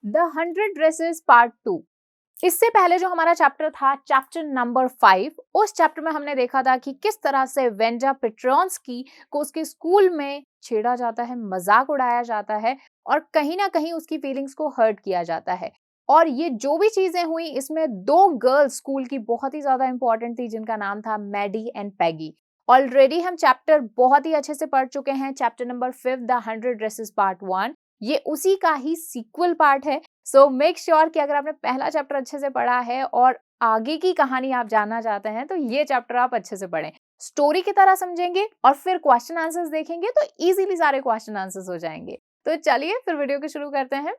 The 100 dresses part 2। इससे पहले जो हमारा चैप्टर था, चैप्टर नंबर 5, उस चैप्टर में हमने देखा था कि किस तरह से वेंडा पेट्रोंस्की को उसके स्कूल में छेड़ा जाता है, मजाक उड़ाया जाता है और कहीं ना कहीं उसकी फीलिंग्स को हर्ट किया जाता है। और ये जो भी चीजें हुई, इसमें दो गर्ल्स स्कूल की बहुत ही ज्यादा इंपॉर्टेंट थी, जिनका नाम था मैडी एंड पैगी। ऑलरेडी हम चैप्टर बहुत ही अच्छे से पढ़ चुके हैं, chapter number 5 the 100 dresses part 1। ये उसी का ही सीक्वल पार्ट है। सो मेक श्योर कि अगर आपने पहला चैप्टर अच्छे से पढ़ा है और आगे की कहानी आप जानना चाहते हैं, तो ये चैप्टर आप अच्छे से पढ़ें। स्टोरी की तरह समझेंगे और फिर क्वेश्चन आंसर्स देखेंगे तो इजीली सारे क्वेश्चन आंसर्स हो जाएंगे। तो चलिए फिर वीडियो को शुरू करते हैं।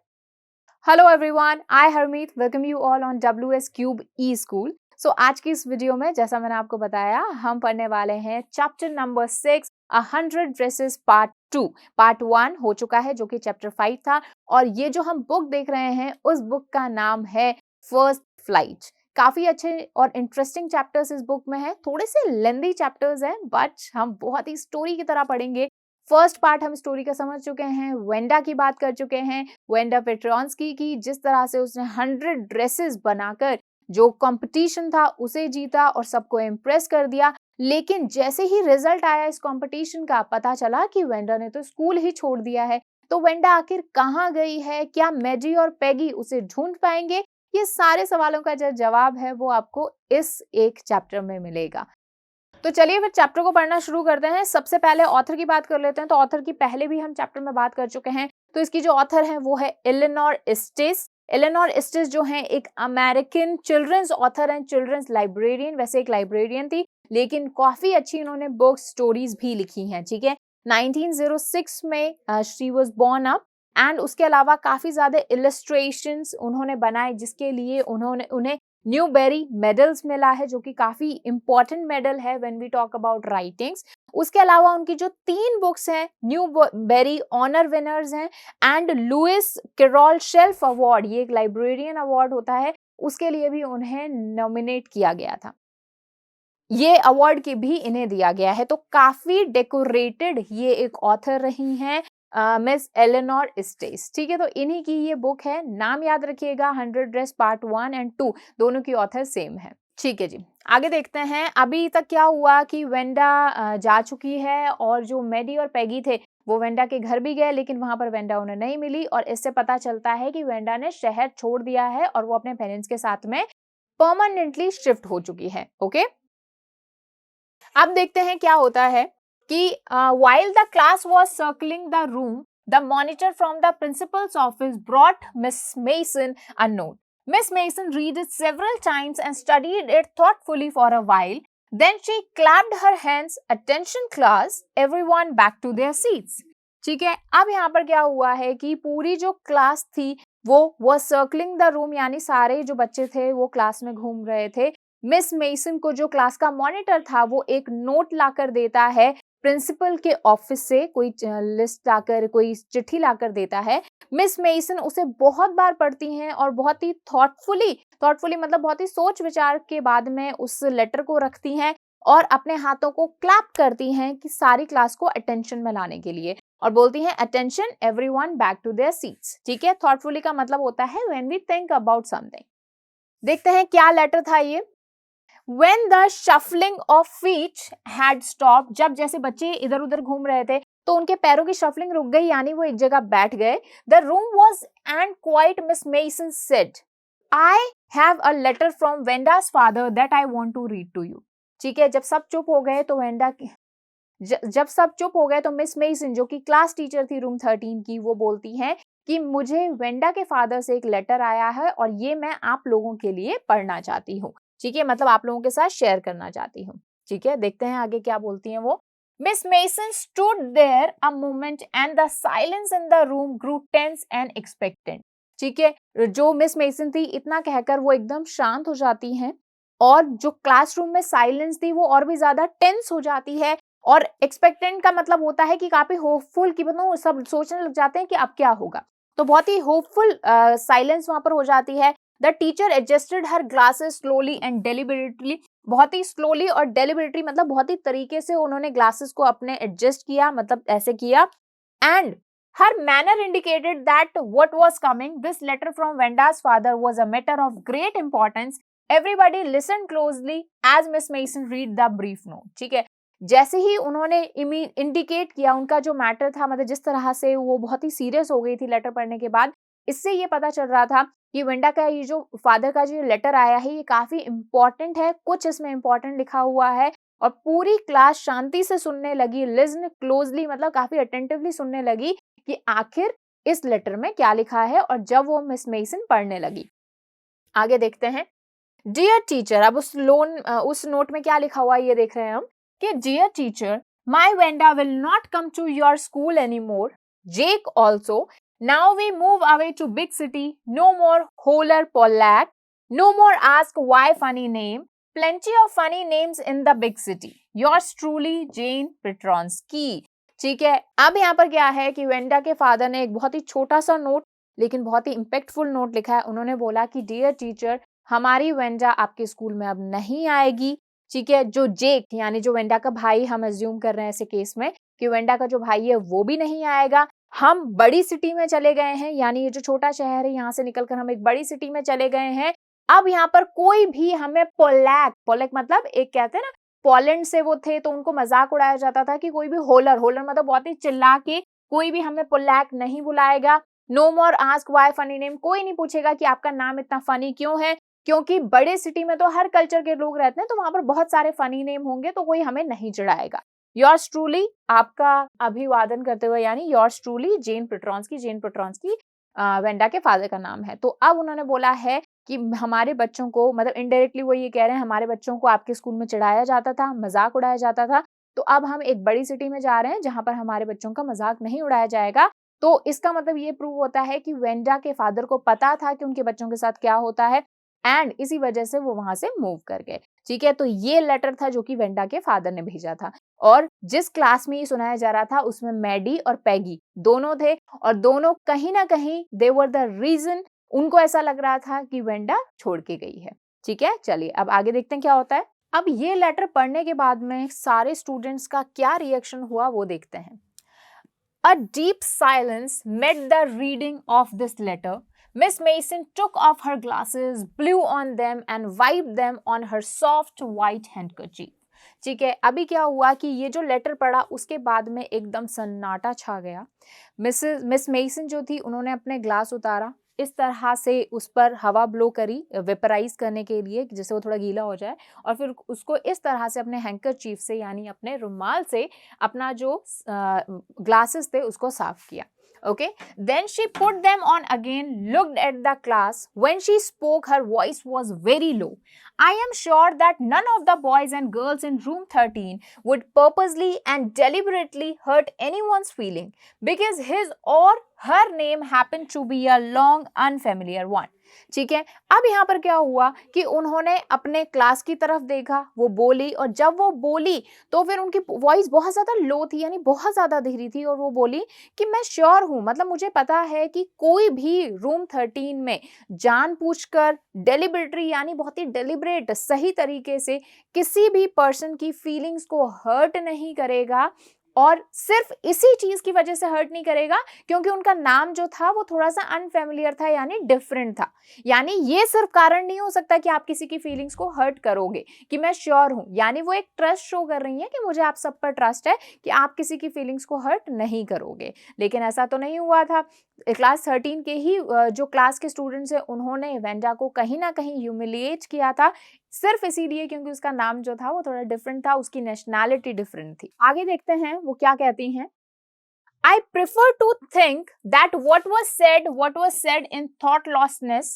Hello everyone, I Harmeet welcome you all on WS cube E school. सो आज की इस वीडियो में, जैसा मैंने आपको बताया, हम पढ़ने वाले हैं chapter number 6 100 dresses part 2। Part 1 हो चुका है, जो कि चैप्टर 5 था। और ये जो हम बुक देख रहे हैं, उस बुक का नाम है फर्स्ट फ्लाइट। काफी अच्छे और इंटरेस्टिंग चैप्टर्स इस बुक में है। थोड़े से लेंदी चैप्टर्स हैं, बट हम बहुत ही स्टोरी की तरह पढ़ेंगे। फर्स्ट पार्ट हम स्टोरी का समझ चुके हैं, वेंडा की बात कर चुके हैं, वेंडा पेट्रोंस्की की, जिस तरह से उसने 100 ड्रेसेस बनाकर जो कंपटीशन था उसे जीता और सबको इम्प्रेस कर दिया। लेकिन जैसे ही रिजल्ट आया इस कंपटीशन का, पता चला कि वेंडा ने तो स्कूल ही छोड़ दिया है। तो वेंडा आखिर कहाँ गई है? क्या मैडी और पैगी उसे ढूंढ पाएंगे? ये सारे सवालों का जो जवाब है वो आपको इस एक चैप्टर में मिलेगा। तो चलिए फिर चैप्टर को पढ़ना शुरू करते हैं। सबसे पहले ऑथर की बात कर लेते हैं। तो ऑथर की पहले भी हम चैप्टर में बात कर चुके हैं। तो इसकी जो ऑथर है वो है एलेनोर एस्टिस। एलेनोर एस्टिस जो है एक अमेरिकन चिल्ड्रंस ऑथर हैं, चिल्ड्रंस लाइब्रेरियन। वैसे एक लाइब्रेरियन थी, लेकिन काफी अच्छी इन्होंने बुक स्टोरीज भी लिखी हैं। ठीक है, 1906 में she was born up. And उसके अलावा काफी ज्यादा इलस्ट्रेशंस उन्होंने बनाए, जिसके लिए उन्हें न्यूबेरी मेडल्स मिला है, जो कि काफी इंपॉर्टेंट मेडल है when we talk about writings. उसके अलावा उनकी जो 3 बुक्स हैं, न्यूबेरी ऑनर विनर्स हैं, and Lewis Carroll shelf award, ये एक लाइब्रेरियन अवार्ड होता है, उसके लिए भी उन्हें नॉमिनेट किया गया था। ये अवार्ड की भी इन्हें दिया गया है। तो काफी डेकोरेटेड ये एक ऑथर रही हैं, मिस एलेनोर एस्टिस। ठीक है, तो इन्हीं की ये बुक है। नाम याद रखिएगा, 100 ड्रेस पार्ट 1 एंड 2 दोनों की ऑथर सेम है। ठीक है जी, आगे देखते हैं। अभी तक क्या हुआ कि वेंडा जा चुकी है और जो मैडी और पैगी थे वो वेंडा के घर भी गए, लेकिन वहां पर वेंडा उन्हें नहीं मिली। और इससे पता चलता है कि वेंडा ने शहर छोड़ दिया है और वो अपने पेरेंट्स के साथ में परमानेंटली शिफ्ट हो चुकी है। ओके, अब देखते हैं क्या होता है कि while the class was circling the room, the monitor from the principal's office brought Miss Mason a note. Miss Mason read it several times and studied it thoughtfully for a while. Then she clapped her hands. Attention class, everyone back to their seats. ठीक है, अब यहाँ पर क्या हुआ है कि पूरी जो क्लास थी वो सर्कलिंग द रूम, यानी सारे जो बच्चे थे वो क्लास में घूम रहे थे। मिस मेसन को, जो क्लास का मॉनिटर था, वो एक नोट लाकर देता है प्रिंसिपल के ऑफिस से, कोई लिस्ट लाकर, कोई चिट्ठी लाकर देता है। मिस मेसन उसे बहुत बार पढ़ती हैं और बहुत ही थॉटफुली मतलब बहुत ही सोच विचार के बाद में उस लेटर को रखती हैं और अपने हाथों को क्लैप करती हैं कि सारी क्लास को अटेंशन में लाने के लिए, और बोलती हैं attention everyone back to their seats. ठीक है, थॉटफुली का मतलब होता है when we think about something. देखते हैं क्या लेटर था ये। When the shuffling of feet had stopped, जब जैसे बच्चे इधर उधर घूम रहे थे तो उनके पैरों की शफलिंग रुक गई, यानी वो एक जगह बैठ गए। The room was and quiet. Miss Mason said, I have a letter from Wenda's father that I want to read to you. ठीक है, जब सब चुप हो गए तो जब सब चुप हो गए तो मिस मेसन, जो कि क्लास टीचर थी रूम 13 की, वो बोलती हैं कि मुझे वेंडा के फादर से एक लेटर आया है और ये मैं आप लोगों के लिए पढ़ना चाहती हूँ। ठीक है, मतलब आप लोगों के साथ शेयर करना चाहती हूँ। ठीक है, देखते हैं आगे क्या बोलती हैं वो। Miss Mason stood there a moment and the silence in the room grew tense and expectant. ठीक है, जो मिस मेसन थी, इतना कहकर वो एकदम शांत हो जाती हैं और जो क्लासरूम में साइलेंस थी वो और भी ज्यादा टेंस हो जाती है। और एक्सपेक्टेंट का मतलब होता है कि काफी होपफुल, कि मतलब सब सोचने लग जाते हैं कि अब क्या होगा। तो बहुत ही होपफुल साइलेंस वहां पर हो जाती है। The teacher adjusted her glasses slowly and deliberately. बहुत ही स्लोली और डेलिबरेटली मतलब बहुत ही तरीके से उन्होंने ग्लासेस को अपने एडजस्ट किया, मतलब ऐसे किया। And Her manner indicated that what was coming. This letter from Venda's father was a matter of great importance. Everybody listened closely as Miss Mason read the brief note. ठीक है, जैसे ही उन्होंने इंडिकेट किया उनका जो मैटर था, मतलब जिस तरह से वो बहुत ही सीरियस हो गई थी लेटर पढ़ने के बाद, इससे ये पता चल रहा था कि वेंडा का ये जो फादर का जो लेटर आया है ये काफी इंपॉर्टेंट है, कुछ इसमें इंपॉर्टेंट लिखा हुआ है। और पूरी क्लास शांति से सुनने लगी, लिसन क्लोजली, मतलब काफी अटेंटिवली सुनने लगी कि आखिर इस लेटर में क्या लिखा है। और जब वो मिस मेसन पढ़ने लगी, आगे देखते हैं। डियर टीचर, अब उस नोट में क्या लिखा हुआ है ये देख रहे हैं हम कि dear teacher, my Wanda will not come to your school anymore, Jake also, now we move away to big city, no more holler Polack, no more ask why funny name, plenty of funny names in the big city. Yours truly, Jane Petronsky. ठीक है, अब यहाँ पर क्या है कि Wanda के father ने एक बहुत ही छोटा सा नोट लेकिन बहुत ही इम्पैक्टफुल नोट लिखा है। उन्होंने बोला कि डियर टीचर, हमारी वेंडा आपके स्कूल में अब नहीं आएगी। ठीक है, जो जेक यानी जो वेंडा का भाई, हम अज्यूम कर रहे हैं ऐसे केस में कि वेंडा का जो भाई है वो भी नहीं आएगा। हम बड़ी सिटी में चले गए हैं, यानी ये जो छोटा शहर है यहाँ से निकलकर हम एक बड़ी सिटी में चले गए हैं। अब यहाँ पर कोई भी हमें पोलैक मतलब एक कहते हैं ना, पोलैंड से वो थे तो उनको मजाक उड़ाया जाता था कि कोई भी होलर मतलब बहुत ही चिल्ला के कोई भी हमें पोलैक नहीं बुलाएगा। No more ask why funny name, कोई नहीं पूछेगा कि आपका नाम इतना फनी क्यों है, क्योंकि बड़े सिटी में तो हर कल्चर के लोग रहते हैं तो वहां पर बहुत सारे फनी नेम होंगे, तो कोई हमें नहीं चिढ़ाएगा। योर्स ट्रूली, आपका अभिवादन करते हुए, यानी योर्स ट्रूली जेन पेट्रोन्स्की वेंडा के फादर का नाम है। तो अब उन्होंने बोला है कि हमारे बच्चों को, मतलब इनडायरेक्टली वो ये कह रहे हैं, हमारे बच्चों को आपके स्कूल में चिढ़ाया जाता था, मजाक उड़ाया जाता था, तो अब हम एक बड़ी सिटी में जा रहे हैं जहां पर हमारे बच्चों का मजाक नहीं उड़ाया जाएगा। तो इसका मतलब ये प्रूव होता है कि वेंडा के फादर को पता था कि उनके बच्चों के साथ क्या होता है, एंड इसी वजह से वो वहां से मूव कर गए। ठीक है, तो ये लेटर था जो कि वेंडा के फादर ने भेजा था। और जिस क्लास में ये सुनाया जा रहा था उसमें मैडी और पैगी दोनों थे, और दोनों कहीं ना कहीं दे वर द रीजन, उनको ऐसा लग रहा था कि वेंडा छोड़ के गई है। ठीक है, चलिए अब आगे देखते हैं क्या होता है। अब ये लेटर पढ़ने के बाद में सारे स्टूडेंट्स का क्या रिएक्शन हुआ वो देखते हैं। A deep silence met the reading of this letter. Miss Mason took off her glasses, blew on them and wiped them on her soft white handkerchief. ठीक है, अभी क्या हुआ कि ये जो लेटर पढ़ा उसके बाद में एकदम सन्नाटा छा गया। मिस मेसन जो थी उन्होंने अपने ग्लास उतारा, इस तरह से उस पर हवा ब्लो करी वेपराइज करने के लिए जिससे वो थोड़ा गीला हो जाए, और फिर उसको इस तरह से अपने हैंकरचीफ से यानी अपने रुमाल से अपना जो ग्लासेस थे उसको साफ किया। Okay, then she put them on again, looked at the class. When she spoke, her voice was very low. I am sure that none of the boys and girls in room 13 would purposely and deliberately hurt anyone's feeling because his or her name happened to be a long unfamiliar one. ठीक है, अब यहाँ पर क्या हुआ कि उन्होंने अपने क्लास की तरफ देखा, वो बोली, और जब वो बोली तो फिर उनकी वॉइस बहुत ज्यादा लो थी, यानी बहुत ज्यादा धीरे थी, और वो बोली कि मैं श्योर हूं, मतलब मुझे पता है कि कोई भी रूम 13 में जानबूझकर डेलिबरेटली यानी बहुत ही डेलिबरेट सही तरीके से किसी भी पर्सन की फीलिंग्स को हर्ट नहीं करेगा, और सिर्फ इसी चीज की वजह से हर्ट नहीं करेगा क्योंकि उनका नाम जो था वो थोड़ा सा अनफेमिलियर था, यानी डिफरेंट था। यानी ये सिर्फ कारण नहीं हो सकता कि आप किसी की फीलिंग्स को हर्ट करोगे, कि मैं श्योर हूं, यानी वो एक ट्रस्ट शो कर रही है कि मुझे आप सब पर ट्रस्ट है कि आप किसी की फीलिंग्स को हर्ट नहीं करोगे। लेकिन ऐसा तो नहीं हुआ था। क्लास 13 के ही जो क्लास के स्टूडेंट्स है उन्होंने वेंडा को कहीं ना कहीं ह्यूमिलिएट किया था, सिर्फ इसीलिए क्योंकि उसका नाम जो था वो थोड़ा डिफरेंट था, उसकी नेशनैलिटी डिफरेंट थी। आगे देखते हैं वो क्या कहती हैं। I prefer to think that what was said in thoughtlessness.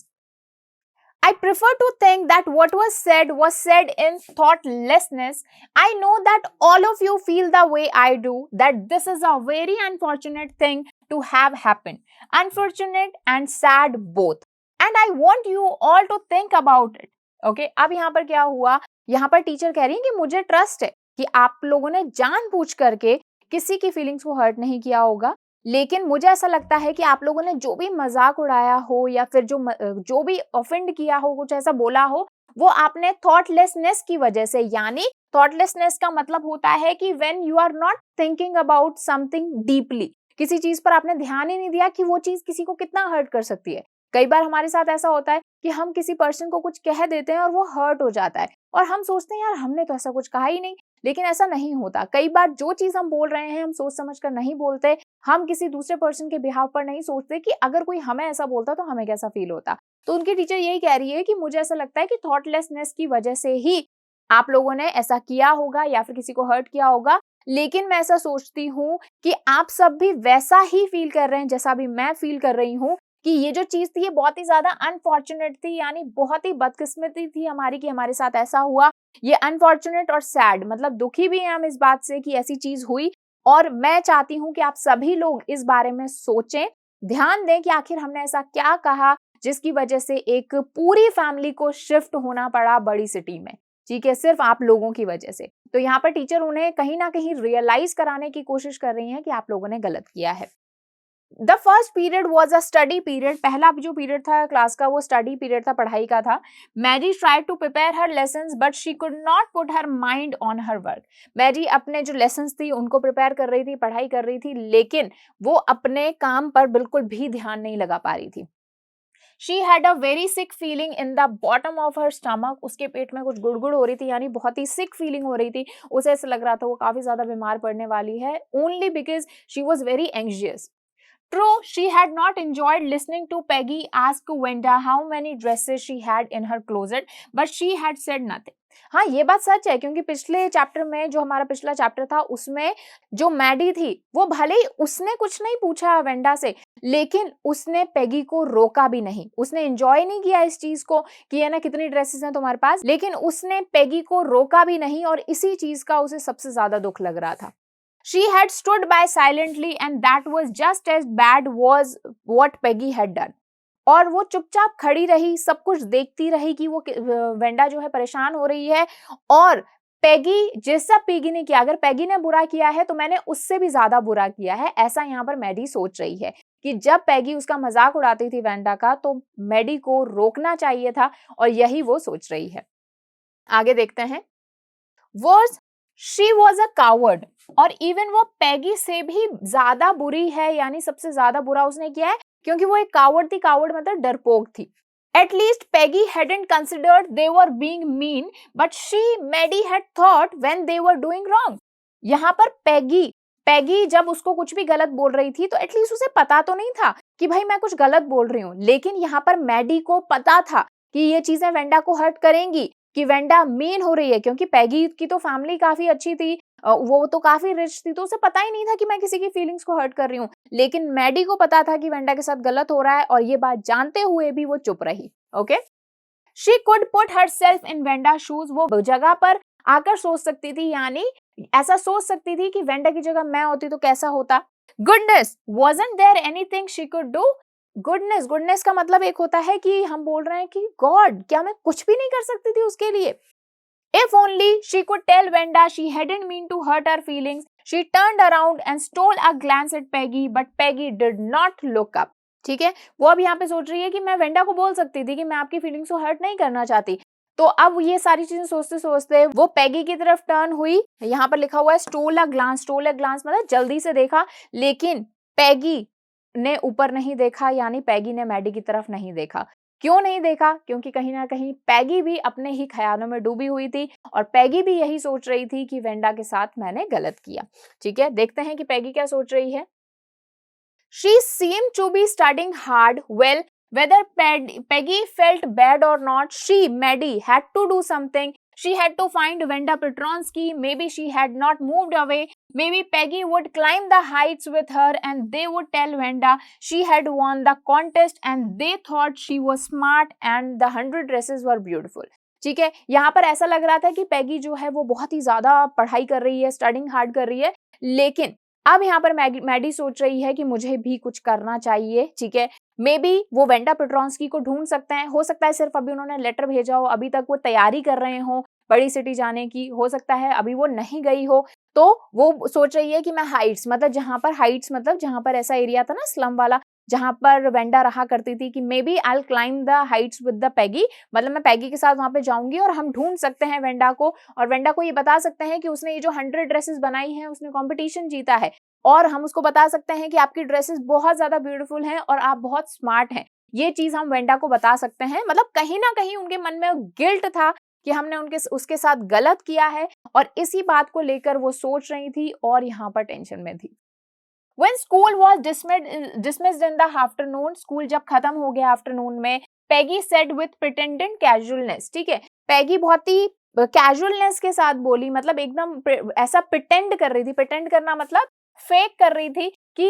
I prefer to think that what was said in thoughtlessness. I know that all of you feel the way I do, that this is a very unfortunate thing to have happened. Unfortunate and sad both. And I want you all to think about it. Okay, अब यहाँ पर क्या हुआ, यहाँ पर teacher कह रही है कि मुझे ट्रस्ट है कि आप लोगों ने जानबूझ करके किसी की फीलिंग्स को हर्ट नहीं किया होगा, लेकिन मुझे ऐसा लगता है कि आप लोगों ने जो भी मजाक उड़ाया हो या फिर जो भी ऑफेंड किया हो, कुछ ऐसा बोला हो, वो आपने थॉटलेसनेस की वजह से, यानी थॉटलेसनेस का मतलब होता है कि when you are not thinking about something deeply, किसी चीज पर आपने ध्यान ही नहीं दिया कि वो चीज किसी को कितना हर्ट कर सकती है। कई बार हमारे साथ ऐसा होता है कि हम किसी पर्सन को कुछ कह देते हैं और वो हर्ट हो जाता है और हम सोचते हैं यार हमने तो ऐसा कुछ कहा ही नहीं, लेकिन ऐसा नहीं होता। कई बार जो चीज हम बोल रहे हैं हम सोच समझ कर नहीं बोलते, हम किसी दूसरे पर्सन के बिहाव पर नहीं सोचते कि अगर कोई हमें ऐसा बोलता तो हमें कैसा फील होता। तो उनकी टीचर यही कह रही है कि मुझे ऐसा लगता है कि थॉटलेसनेस की वजह से ही आप लोगों ने ऐसा किया होगा या फिर किसी को हर्ट किया होगा, लेकिन मैं ऐसा सोचती हूँ कि आप सब भी वैसा ही फील कर रहे हैं जैसा भी मैं फील कर रही हूँ कि ये जो चीज थी ये बहुत ही ज्यादा अनफॉर्चुनेट थी, यानी बहुत ही बदकिस्मती थी हमारी कि हमारे साथ ऐसा हुआ। ये अनफॉर्चुनेट और सैड, मतलब दुखी भी हैं हम इस बात से कि ऐसी चीज हुई, और मैं चाहती हूँ कि आप सभी लोग इस बारे में सोचें, ध्यान दें कि आखिर हमने ऐसा क्या कहा जिसकी वजह से एक पूरी फैमिली को शिफ्ट होना पड़ा बड़ी सिटी में, ठीक है, सिर्फ आप लोगों की वजह से। तो यहाँ पर टीचर उन्हें कहीं ना कहीं रियलाइज कराने की कोशिश कर रही हैं कि आप लोगों ने गलत किया है। The first period was a study period. पहला जो पीरियड था क्लास का वो स्टडी पीरियड था, पढ़ाई का था। Mary tried to prepare her lessons but she could not put her mind on her work. Mary अपने जो लेसन्स थी उनको प्रिपेयर कर रही थी, पढ़ाई कर रही थी, लेकिन वो अपने काम पर बिल्कुल भी ध्यान नहीं लगा पा रही थी। She had a very sick feeling in the bottom of her stomach. उसके पेट में कुछ गुड़गुड़ हो रही थी, यानी बहुत ही sick feeling हो रही थी। उसे ऐसा लग रहा था वो काफी ज्यादा बीमार पड़ने वाली है, only because she was very anxious. True, she had not enjoyed listening to Peggy ask Wenda how many dresses she had in her closet, but she had said nothing. हाँ, ये बात सच है, क्योंकि पिछले चैप्टर में, जो हमारा पिछला चैप्टर था, उसमें जो मैडी थी वो भले ही उसने कुछ नहीं पूछा वेंडा से, लेकिन उसने पेगी को रोका भी नहीं। उसने एंजॉय नहीं किया इस चीज को कि है ना कितनी ड्रेसेस हैं तुम्हारे पास, लेकिन उसने पेगी को रोका भी नहीं, और इसी चीज का उसे सबसे ज्यादा दुख लग रहा था। She had stood by silently and that was just as bad was what Peggy had done. और वो चुपचाप खड़ी रही, सब कुछ देखती रही कि वो वेंडा जो है परेशान हो रही है, और पेगी, जैसा पेगी ने किया, अगर पेगी ने बुरा किया है तो मैंने उससे भी ज्यादा बुरा किया है, ऐसा यहाँ पर मैडी सोच रही है कि जब पेगी उसका मजाक उड़ाती थी वेंडा का तो मैडी को रोकना चाहिए था, और यही वो सोच रही है। आगे देखते हैं। Worse she was a coward, और इवन वो पेगी से भी ज्यादा बुरी है, यानी सबसे ज्यादा बुरा उसने किया है, क्योंकि वो एक कावर्ड थी। कावर्ड मतलब डरपोक थी। At least Peggy hadn't considered they were being mean, but she, Maddie, had thought when they were doing wrong. यहाँ पर पेगी जब उसको कुछ भी गलत बोल रही थी तो एटलीस्ट उसे पता तो नहीं था कि भाई मैं कुछ गलत बोल रही हूँ, लेकिन यहाँ पर मैडी को पता था कि ये चीजें वेंडा को हर्ट करेंगी, कि वेंडा मीन हो रही है, क्योंकि पेगी की तो फैमिली काफी अच्छी थी, वो तो काफी रिच थी, तो उसे पता ही नहीं था कि मैं किसी की फीलिंग्स को हर्ट कर रही हूँ, लेकिन मैडी को पता था कि वेंडा के साथ गलत हो रहा है, और ये बात जानते हुए भी वो चुप रही। Okay, she could put herself in Wanda shoes, वो जगह पर आकर सोच सकती थी, यानी ऐसा सोच सकती थी कि वेंडा की जगह मैं होती तो कैसा होता। Goodness, wasn't there anything she could do? Goodness का मतलब एक होता है कि हम बोल रहे हैं कि गॉड, क्या मैं कुछ भी नहीं कर सकती थी उसके लिए। If only she could tell Wenda she hadn't mean to hurt her feelings. She turned around and stole a glance at Peggy, but Peggy did not look up. ठीक है, वो अब यहाँ पे सोच रही है कि मैं वेंडा को बोल सकती थी कि मैं आपकी फीलिंग्स को हर्ट नहीं करना चाहती। तो अब ये सारी चीजें सोचते सोचते वो पेगी की तरफ टर्न हुई। यहाँ पर लिखा हुआ है स्टोल अ ग्लांस मतलब जल्दी से देखा, लेकिन पेगी ने ऊपर नहीं देखा, यानी पेगी ने मैडी की तरफ नहीं देखा। क्यों नहीं देखा? क्योंकि कहीं ना कहीं पेगी भी अपने ही ख्यालों में डूबी हुई थी, और पेगी भी यही सोच रही थी कि वेंडा के साथ मैंने गलत किया। ठीक है, देखते हैं कि पेगी क्या सोच रही है। She seemed to be studying hard. Well, whether Peggy felt bad or not, she, Maddie, had to do something. She had to find Wenda Petronsky. Maybe she had not moved away. Maybe Peggy would climb the heights with her and they would tell Wenda she had won the contest and they thought she was smart and the 100 dresses were beautiful. ठीक है, यहाँ पर ऐसा लग रहा था कि Peggy जो है वो बहुत ही ज्यादा पढ़ाई कर रही है, स्टडिंग हार्ड कर रही है, लेकिन अब यहाँ पर मैडी सोच रही है कि मुझे भी कुछ करना चाहिए। ठीक है, मे बी वो वेंडा पेट्रोंस्की को ढूंढ सकते हैं, हो सकता है सिर्फ अभी उन्होंने लेटर भेजा हो, अभी तक वो तैयारी कर रहे हो बड़ी सिटी जाने की, हो सकता है अभी वो नहीं गई हो, तो वो सोच रही है कि मैं हाइट्स मतलब जहाँ पर ऐसा एरिया था ना स्लम वाला, जहां पर वेंडा रहा करती थी, कि maybe I will climb the heights with the Peggy, मतलब मैं पेगी के साथ वहां पे जाऊंगी और हम ढूंढ सकते हैं वेंडा को, और वेंडा को ये बता सकते हैं कि उसने ये जो 100 ड्रेसेस बनाई हैं उसने कंपटीशन जीता है। और हम उसको बता सकते हैं कि आपकी ड्रेसेस बहुत ज्यादा ब्यूटीफुल हैं और आप बहुत स्मार्ट हैं। ये चीज हम वेंडा को बता सकते हैं। मतलब कहीं ना कहीं उनके मन में गिल्ट था कि हमने उसके साथ गलत किया है और इसी बात को लेकर वो सोच रही थी और यहाँ पर टेंशन में थी। When school was dismissed in the afternoon, school जब खत्म हो गया आफ्टरनून में, पैगी said with pretended casualness, ठीक है, पैगी बहुत ही कैजुअलनेस के साथ बोली, मतलब एकदम ऐसा प्रिटेंड कर रही थी। प्रिटेंड करना मतलब फेक कर रही थी कि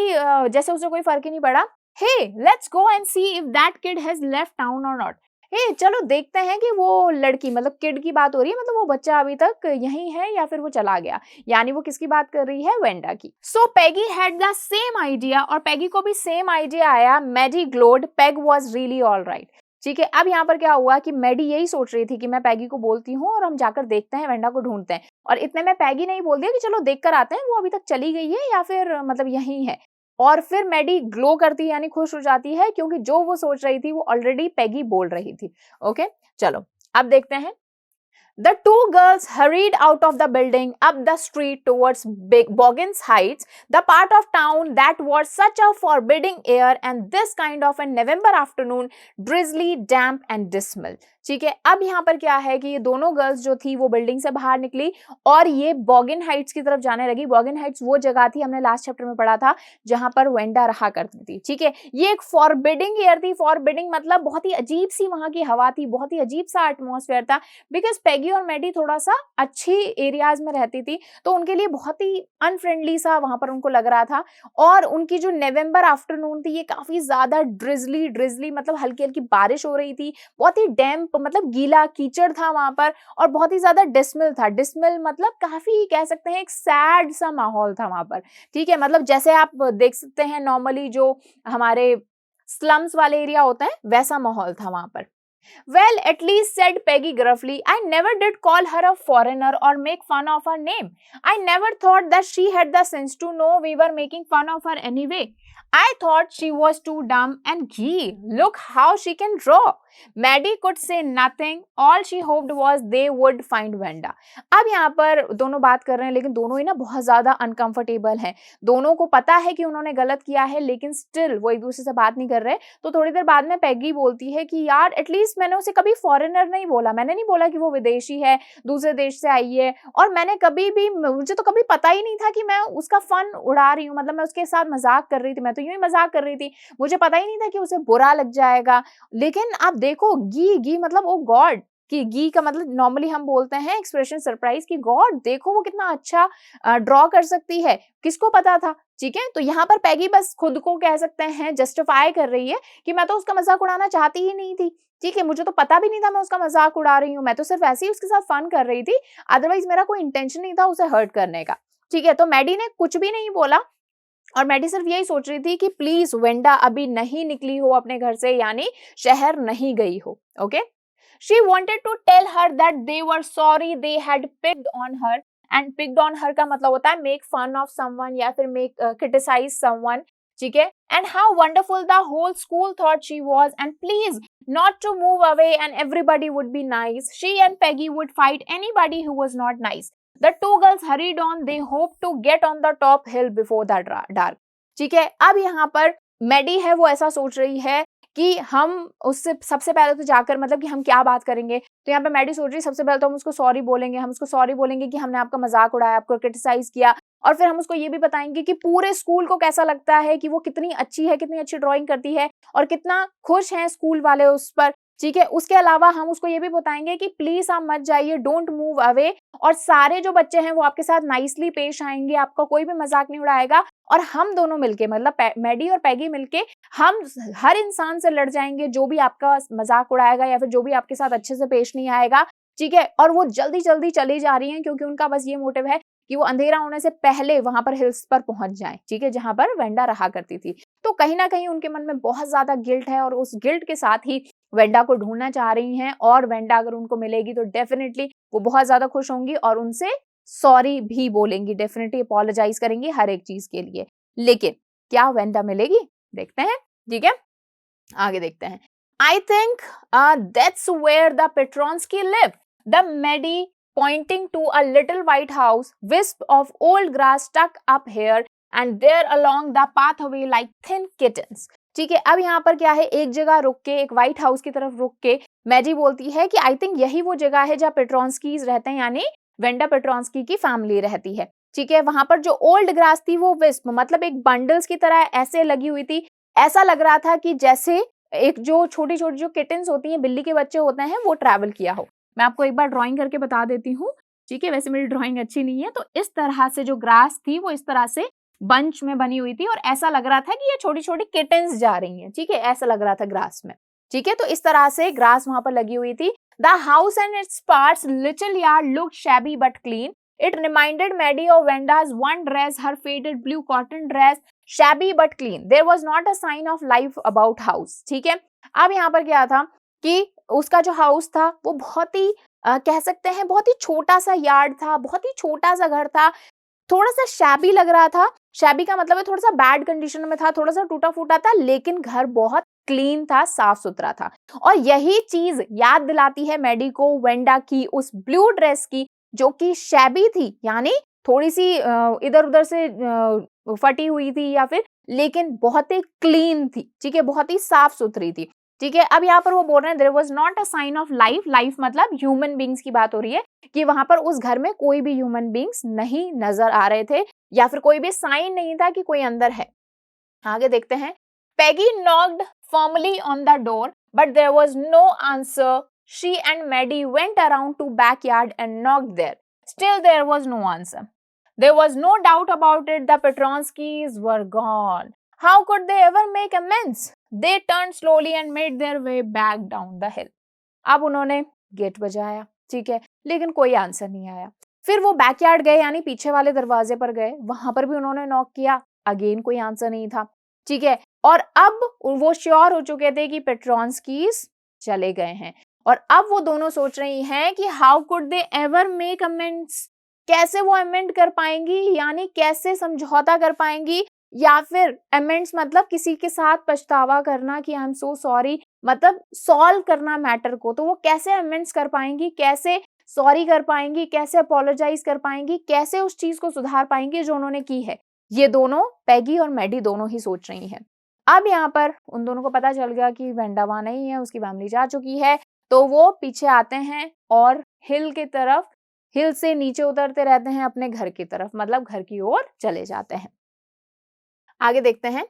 जैसे उसे कोई फर्क ही नहीं पड़ा। Hey let's go and see if that kid has left town और नॉट। हे चलो देखते हैं कि वो लड़की, मतलब किड की बात हो रही है, मतलब वो बच्चा अभी तक यहीं है या फिर वो चला गया। यानी वो किसकी बात कर रही है? वेंडा की। So Peggy had the same idea, और पैगी को भी सेम आइडिया आया। Maddie glowed, Peg was really all right. ठीक है, अब यहाँ पर क्या हुआ कि मैडी यही सोच रही थी कि मैं पैगी को बोलती हूँ और हम जाकर देखते हैं, वेंडा को ढूंढते हैं। और इतने में पैगी ने ही बोल दिया कि चलो देख कर आते हैं, वो अभी तक चली गई है या फिर मतलब यहीं है। और फिर मैडी ग्लो करती है, यानी खुश हो जाती है, क्योंकि जो वो सोच रही थी वो ऑलरेडी पैगी बोल रही थी। ओके, चलो अब देखते हैं। The two girls hurried out of the building up the street towards Boggins Heights, the part of town that was such a forbidding air and this kind of a November afternoon, drizzly, damp and dismal. ठीक है, अब यहाँ पर क्या है कि ये दोनों गर्ल्स जो थी वो बिल्डिंग से बाहर निकली और ये बॉगिन हाइट्स की तरफ जाने लगी। बॉगिन हाइट्स वो जगह थी, हमने लास्ट चैप्टर में पढ़ा था, जहां पर वेंडा रहा करती थी। ठीक है, ये एक फॉरबिडिंग एयर थी। फॉरबिडिंग मतलब बहुत ही अजीब सी वहां की हवा थी, बहुत ही अजीब सा एटमॉस्फेयर था, बिकॉज पैगी और मैडी थोड़ा सा अच्छी एरियाज में रहती थी, तो उनके लिए बहुत ही अनफ्रेंडली सा वहां पर उनको लग रहा था। और उनकी जो नवंबर आफ्टरनून थी ये काफी ज्यादा ड्रिजली मतलब हल्की हल्की बारिश हो रही थी, बहुत ही डैम्प मतलब गीला कीचड़ था वहां पर, और बहुत ही ज्यादा डिसमिल था। डिसमिल मतलब काफी कह सकते हैं एक सैड सा माहौल था वहां पर। ठीक है, मतलब जैसे आप देख सकते हैं नॉर्मली जो हमारे स्लम्स वाले एरिया होते हैं वैसा माहौल था वहां पर। Well, at least said Peggy gruffly, I never did call her a foreigner or make fun of her name. I never thought that she had the sense to know we were making fun of her anyway. I thought she was too dumb and gee, look how she can draw. Maddie could say nothing. All she hoped was they would find Wanda. अब यहाँ पर दोनों बात कर रहे हैं, लेकिन दोनों ही ना बहुत ज्यादा अनकंफर्टेबल हैं। दोनों को पता है कि उन्होंने गलत किया है, लेकिन स्टिल वो एक दूसरे से बात नहीं कर रहे। तो थोड़ी देर बाद में पैगी बोलती है कि यार एटलीस्ट मैंने उसे कभी फॉरेनर नहीं बोला, मैंने नहीं बोला कि वो विदेशी है, दूसरे देश से आई है, और मैंने कभी भी, मुझे तो कभी पता ही नहीं था कि मैं उसका फन उड़ा रही हूँ, मतलब मैं उसके साथ मजाक कर रही थी, मैं तो यूं ही मजाक कर रही थी, मुझे पता ही नहीं था कि उसे बुरा लग जाएगा। लेकिन आप देखो गी मतलब ओ गॉड, कि गी का मतलब नॉर्मली हम बोलते हैं एक्सप्रेशन सरप्राइज की, गॉड देखो वो कितना अच्छा ड्रॉ कर सकती है, किसको पता था। ठीक है, तो यहाँ पर पैगी बस खुद को कह सकते हैं जस्टिफाई कर रही है कि मैं तो उसका मजाक उड़ाना चाहती ही नहीं थी। ठीक है, मुझे तो पता भी नहीं था मैं उसका मजाक उड़ा रही हूँ, मैं तो सिर्फ ऐसे ही उसके साथ फन कर रही थी, अदरवाइज मेरा कोई इंटेंशन नहीं था उसे हर्ट करने का। ठीक है, तो मैडी ने कुछ भी नहीं बोला और मैडी सिर्फ यही सोच रही थी कि प्लीज वेंडा अभी नहीं निकली हो अपने घर से, यानी शहर नहीं गई हो। Okay, she wanted to tell her that they were sorry they had picked on her, and picked on her का मतलब होता है मेक फन ऑफ समवन या फिर मेक क्रिटिसाइज समवन। ठीक है, and how wonderful the whole school thought she was, and please not to move away and everybody would be nice. She and Peggy would fight anybody who was not nice. The two girls hurried on. They hoped to get on the top hill before the dark. ठीक है, अब यहाँ पर Maddie है वो ऐसा सोच रही है कि हम उससे सबसे पहले तो जाकर मतलब कि हम क्या बात करेंगे। तो यहाँ पे मैडी सोच रही है सबसे पहले तो हम उसको सॉरी बोलेंगे, हम उसको सॉरी बोलेंगे कि हमने आपका मजाक उड़ाया, आपको क्रिटिसाइज किया, और फिर हम उसको ये भी बताएंगे कि पूरे स्कूल को कैसा लगता है कि वो कितनी अच्छी है, कितनी अच्छी ड्राइंग करती है और कितना खुश हैं स्कूल वाले उस पर। ठीक है, उसके अलावा हम उसको ये भी बताएंगे कि प्लीज आप मत जाइए, डोंट मूव अवे, और सारे जो बच्चे हैं वो आपके साथ नाइसली पेश आएंगे, आपका कोई भी मजाक नहीं उड़ाएगा, और हम दोनों मिलके मतलब मैडी और पैगी मिलके हम हर इंसान से लड़ जाएंगे जो भी आपका मजाक उड़ाएगा या फिर जो भी आपके साथ अच्छे से पेश नहीं आएगा। ठीक है, और वो जल्दी जल्दी चली जा रही हैं क्योंकि उनका बस ये मोटिव है कि वो अंधेरा होने से पहले वहां पर हिल्स पर पहुंच जाएं। ठीक है, जहां पर वेंडा रहा करती थी। तो कहीं ना कहीं उनके मन में बहुत ज्यादा गिल्ट है और उस गिल्ट के साथ ही वेंडा को ढूंढना चाह रही हैं, और वेंडा अगर उनको मिलेगी तो डेफिनेटली वो बहुत ज्यादा खुश होंगी और उनसे सॉरी भी बोलेंगी, डेफिनेटली अपोलोजाइज करेंगी हर एक चीज के लिए। लेकिन क्या वेंडा मिलेगी, देखते हैं। ठीक है, आगे देखते हैं। I think that's where the Petronsky live. The Maddie pointing to a little white house, wisp of old grass stuck up here, and there along the pathway like thin kittens. ठीक है, अब यहाँ पर क्या है, एक जगह रुक के, एक व्हाइट हाउस की तरफ रुक के मैडी बोलती है कि आई थिंक यही वो जगह है जहाँ पेट्रोंस्कीज रहते हैं, यानी वेंडा पेट्रोंस्की की फैमिली रहती है। ठीक है, वहां पर जो ओल्ड ग्रास थी वो विस्प मतलब एक बंडल्स की तरह ऐसे लगी हुई थी, ऐसा लग रहा था कि जैसे एक जो छोटी छोटी जो किटन्स होती हैं, बिल्ली के बच्चे होते हैं, वो ट्रैवल किया हो। मैं आपको एक बार ड्राइंग करके बता देती हूँ। ठीक है, वैसे मेरी ड्राइंग अच्छी नहीं है, तो इस तरह से जो ग्रास थी वो इस तरह से बंच में बनी हुई थी और ऐसा लग रहा था कि ये छोटी छोटी किटन्स जा रही हैं। ठीक है, ऐसा लग रहा था ग्रास में। ठीक है, तो इस तरह से ग्रास वहां पर लगी हुई थी। The house and its parts, little yard looked shabby but clean. It reminded Maddie of Venda's one dress, her faded blue cotton dress, shabby but clean. There was not a sign of life about house. ठीक है, अब यहाँ पर क्या था कि उसका जो हाउस था वो बहुत ही कह सकते हैं बहुत ही छोटा सा यार्ड था, बहुत ही छोटा सा घर था, थोड़ा सा शैबी लग रहा था। शैबी का मतलब है थोड़ा सा बैड कंडीशन में था, थोड़ा सा टूटा फूटा था, लेकिन घर बहुत क्लीन था, साफ सुथरा था। और यही चीज याद दिलाती है मैडी को वेंडा की उस ब्लू ड्रेस की, जो कि शैबी थी, यानी थोड़ी सी इधर उधर से फटी हुई थी या फिर, लेकिन बहुत ही क्लीन थी। ठीक है, बहुत ही साफ सुथरी थी। ठीक है, अब यहाँ पर वो बोल रहे हैं there was not a sign of life. Life मतलब ह्यूमन बींग्स की बात हो रही है कि वहां पर उस घर में कोई भी ह्यूमन बींग्स नहीं नजर आ रहे थे या फिर कोई भी साइन नहीं था कि कोई अंदर है। आगे देखते हैं। Peggy knocked firmly on the door, but there was no answer. She and Maddie went around to backyard and knocked there. Still there was no answer. There was no doubt about it, the Petronskis were gone. How could they ever make amends? They turned slowly and made their way back down the hill. अब उन्होंने gate बजाया, ठीक है, लेकिन कोई answer नहीं आया। फिर वो बैकयार्ड गए, यानी पीछे वाले दरवाजे पर गए, वहां पर भी उन्होंने नॉक किया, अगेन कोई आंसर नहीं था। ठीक है, और अब वो श्योर हो चुके थे कि पेट्रोंस्कीज चले गए हैं, और अब वो दोनों सोच रही हैं कि how could they ever make amends, कैसे वो अमेंड कर पाएंगी, यानी कैसे समझौता कर पाएंगी, या फिर अमेंड्स मतलब किसी के साथ पछतावा करना कि आई एम सो सॉरी, मतलब सॉल्व करना मैटर को, तो वो कैसे अमेंड्स कर पाएंगी, कैसे सॉरी कर पाएंगी, कैसे अपोलोजाइज कर पाएंगी, कैसे उस चीज को सुधार पाएंगी जो उन्होंने की है। ये दोनों, पैगी और मैडी दोनों ही सोच रही हैं। अब यहाँ पर उन दोनों को पता चल गया कि वेंडा वहां नहीं है, उसकी फैमिली जा चुकी है, तो वो पीछे आते हैं और हिल की तरफ, हिल से नीचे उतरते रहते हैं अपने घर की तरफ, मतलब घर की ओर चले जाते हैं। आगे देखते हैं।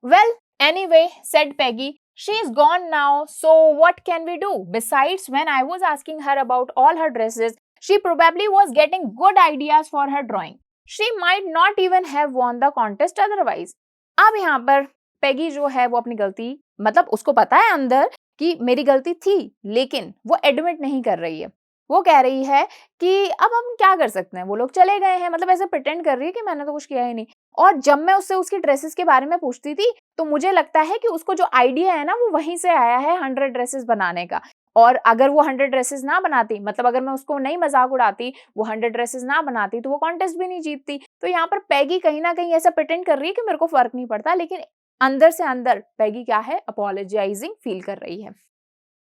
Well, anyway, said Peggy, she's gone now, so what can we do? Besides, when I was asking her about all her dresses, she probably was getting good ideas for her drawing. She might not even have won the contest otherwise. अब यहाँ पर पैगी जो है वो अपनी गलती, मतलब उसको पता है अंदर कि मेरी गलती थी, लेकिन वो एडमिट नहीं कर रही है। वो कह रही है कि अब हम क्या कर सकते हैं, वो लोग चले गए हैं, मतलब ऐसे प्रिटेंड कर रही है कि मैंने तो कुछ किया ही नहीं। और जब मैं उससे उसकी ड्रेसेस के बारे में पूछती थी, तो मुझे लगता है कि उसको जो आइडिया है ना, वो वहीं से आया है 100 ड्रेसेस बनाने का। और अगर वो 100 ड्रेसेस ना बनाती, मतलब अगर मैं उसको नहीं मजाक उड़ाती, वो 100 ड्रेसेस ना बनाती, तो वो कॉन्टेस्ट भी नहीं जीतती। तो यहाँ पर पैगी कहीं ना कहीं ऐसा प्रिटेंड कर रही है कि मेरे को फर्क नहीं पड़ता, लेकिन अंदर से अंदर पैगी क्या है, अपोलोजाइजिंग फील कर रही है।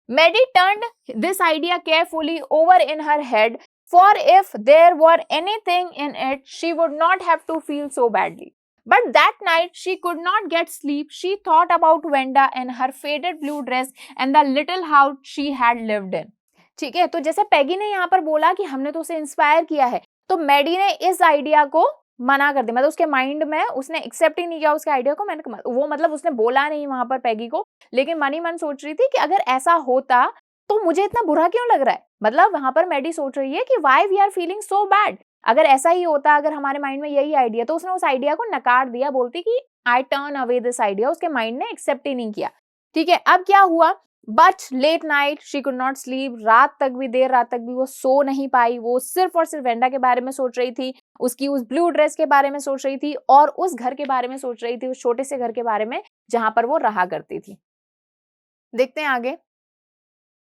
Maddie turned this idea carefully over in her head, for if there were anything in it, she would not have to feel so badly. But that night, she could not get sleep. She thought about Venda and her faded blue dress and the little house she had lived in. ठीक है, तो जैसे पैगी ने यहाँ पर बोला कि हमने तो उसे इंस्पायर किया है, तो मैडी ने इस आइडिया को मना कर दिया, मतलब उसके माइंड में उसने एक्सेप्ट ही नहीं किया उसके आइडिया को। मैंने वो मतलब उसने बोला नहीं वहां पर पैगी को, लेकिन मन ही मन सोच रही थी कि अगर ऐसा होता तो मुझे इतना बुरा क्यों लग रहा है। मतलब वहां पर मैडी सोच रही है कि why we are feeling so bad, अगर ऐसा ही होता, अगर हमारे माइंड में यही आइडिया, तो उसने उस आइडिया को नकार दिया, बोलती कि I turn away this idea, उसके माइंड ने एक्सेप्ट ही नहीं किया। ठीक है, अब क्या हुआ, but let night she could not sleep, रात तक भी, देर रात तक भी वो सो नहीं पाई। वो सिर्फ और सिर्फ वेंडा के बारे में सोच रही थी, उसकी उस ब्लू ड्रेस के बारे में सोच रही थी, और उस घर के बारे में सोच रही थी, उस छोटे से घर के बारे में जहां पर वो रहा करती थी। देखते हैं आगे।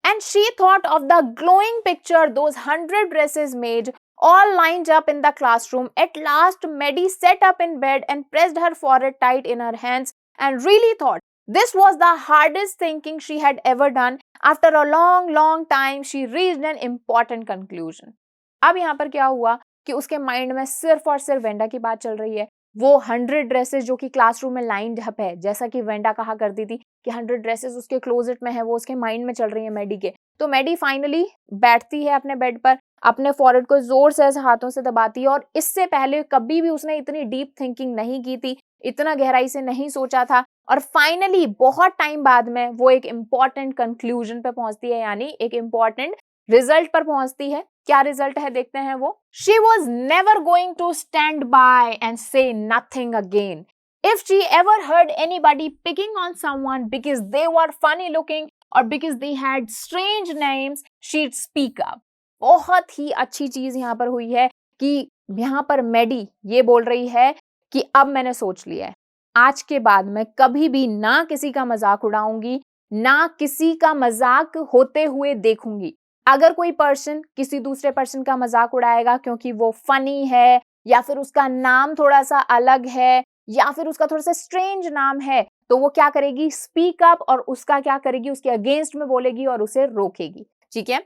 And she thought of the glowing picture those 100 dresses made, all lined up in the classroom. At last, Maddie sat up in bed and pressed her forehead tight in her hands and really thought this was the hardest thinking she had ever done. After a long, long time, she reached an important conclusion. अब यहाँ पर क्या हुआ, कि उसके mind में सिर्फ और सिर्फ वेंडा की बात चल रही है। वो 100 ड्रेसेस जो कि क्लासरूम में लाइंड अप है, जैसा कि वेंडा कहा करती थी कि 100 ड्रेसेस उसके क्लोजेट में है, वो उसके माइंड में चल रही है मैडी के। तो मैडी फाइनली बैठती है अपने बेड पर, अपने फॉरहेड को जोर से ऐसे हाथों से दबाती है, और इससे पहले कभी भी उसने इतनी डीप थिंकिंग नहीं की थी, इतना गहराई से नहीं सोचा था, और फाइनली बहुत टाइम बाद में वो एक इंपॉर्टेंट कंक्लूजन पे पहुंचती है, यानी एक इंपॉर्टेंट रिजल्ट पर पहुंचती है। क्या रिजल्ट है देखते हैं वो। She was never going to stand by and say nothing again. If she ever heard anybody picking on someone because they were funny looking or because they had strange names, she'd speak up. बहुत ही अच्छी चीज यहाँ पर हुई है कि यहाँ पर मैडी ये बोल रही है कि अब मैंने सोच लिया है, आज के बाद मैं कभी भी ना किसी का मजाक उड़ाऊंगी, ना किसी का मजाक होते हुए देखूंगी। अगर कोई पर्सन किसी दूसरे पर्सन का मजाक उड़ाएगा क्योंकि वो फनी है, या फिर उसका नाम थोड़ा सा अलग है, या फिर उसका थोड़ा सा स्ट्रेंज नाम है, तो वो क्या करेगी, स्पीक अप, और उसका क्या करेगी, उसके अगेंस्ट में बोलेगी और उसे रोकेगी। ठीक है,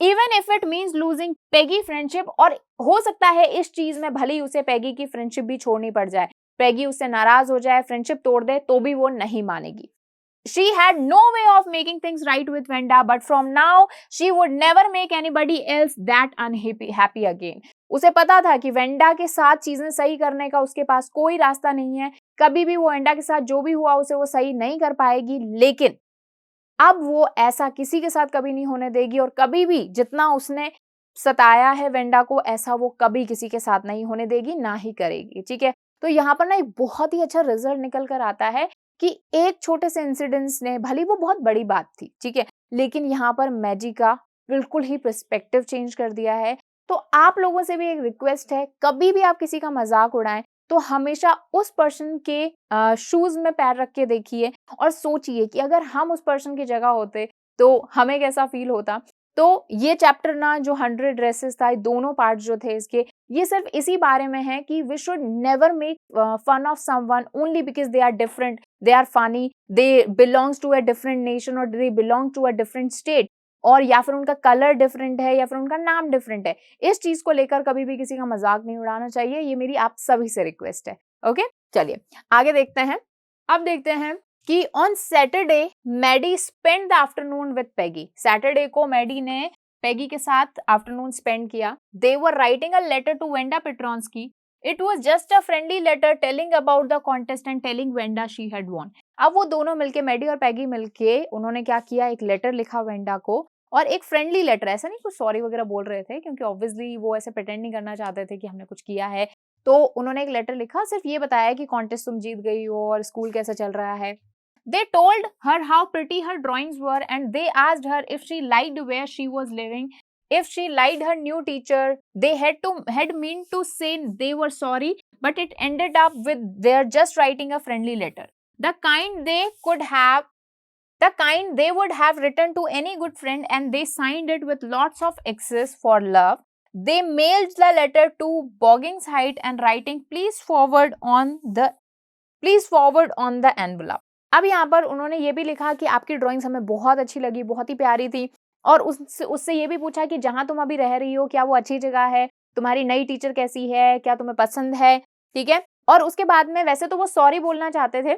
even if it means losing Peggy friendship, और हो सकता है इस चीज में भले ही उसे पेगी की फ्रेंडशिप भी छोड़नी पड़ जाए, पेगी उससे नाराज हो जाए, फ्रेंडशिप तोड़ दे, तो भी वो नहीं मानेगी। She had no way of making things right with Venda, but from now she would never make anybody else that happy again. उसे पता था कि वेंडा के साथ चीजें सही करने का उसके पास कोई रास्ता नहीं है, कभी भी वो वेंडा के साथ जो भी हुआ उसे वो सही नहीं कर पाएगी, लेकिन अब वो ऐसा किसी के साथ कभी नहीं होने देगी, और कभी भी जितना उसने सताया है वेंडा को, ऐसा वो कभी किसी के साथ नहीं होने देगी, ना ही करेगी। ठीक है, तो यहाँ पर ना एक बहुत ही अच्छा रिजल्ट निकल कर आता है कि एक छोटे से इंसिडेंट्स ने, भली वो बहुत बड़ी बात थी, ठीक है, लेकिन यहाँ पर मैजी का बिल्कुल ही पर्सपेक्टिव चेंज कर दिया है। तो आप लोगों से भी एक रिक्वेस्ट है, कभी भी आप किसी का मजाक उड़ाएं तो हमेशा उस पर्सन के शूज में पैर रख के देखिए और सोचिए कि अगर हम उस पर्सन की जगह होते तो हमें कैसा फील होता। तो ये चैप्टर ना, जो 100 ड्रेसेस था, दोनों पार्ट जो थे इसके, ये सिर्फ इसी बारे में है कि we should never make fun of someone only because they are different, they are funny, they belongs to a different nation, और they belong to a different state, और या फिर उनका कलर डिफरेंट है, या फिर उनका नाम डिफरेंट है। इस चीज को लेकर कभी भी किसी का मजाक नहीं उड़ाना चाहिए, ये मेरी आप सभी से रिक्वेस्ट है। ओके, चलिए आगे देखते हैं। अब देखते हैं कि on Saturday Maddie spend the afternoon with Peggy. Saturday को मैडी ने पेगी के साथ आफ्टरनून स्पेंड किया। They were writing a letter to Wanda Petronski. It was just a friendly letter telling about the contest and telling Wanda she had won. अब वो दोनों मिलके, Maddie और पेगी मिलके, उन्होंने क्या किया, एक लेटर लिखा वेंडा को, और एक फ्रेंडली लेटर, ऐसा नहीं कुछ सॉरी वगैरह बोल रहे थे, क्योंकि ऑब्वियसली वो ऐसे प्रिटेंड नहीं करना चाहते थे कि हमने कुछ किया है। तो उन्होंने एक लेटर लिखा, सिर्फ ये बताया कि कॉन्टेस्ट तुम जीत गई हो और स्कूल कैसा चल रहा है। They told her how pretty her drawings were, and they asked her if she liked where she was living, if she liked her new teacher. They had meant to say they were sorry, but it ended up with their just writing a friendly letter, the kind they would have written to any good friend, and they signed it with lots of X's for love. They mailed the letter to Boggins Height and writing please forward on the envelope. अब यहाँ पर उन्होंने ये भी लिखा कि आपकी drawings हमें बहुत अच्छी लगी, बहुत ही प्यारी थी, और उससे ये भी पूछा कि जहाँ तुम अभी रह रही हो क्या वो अच्छी जगह है, तुम्हारी नई टीचर कैसी है, क्या तुम्हें पसंद है। ठीक है, और उसके बाद में वैसे तो वो सॉरी बोलना चाहते थे,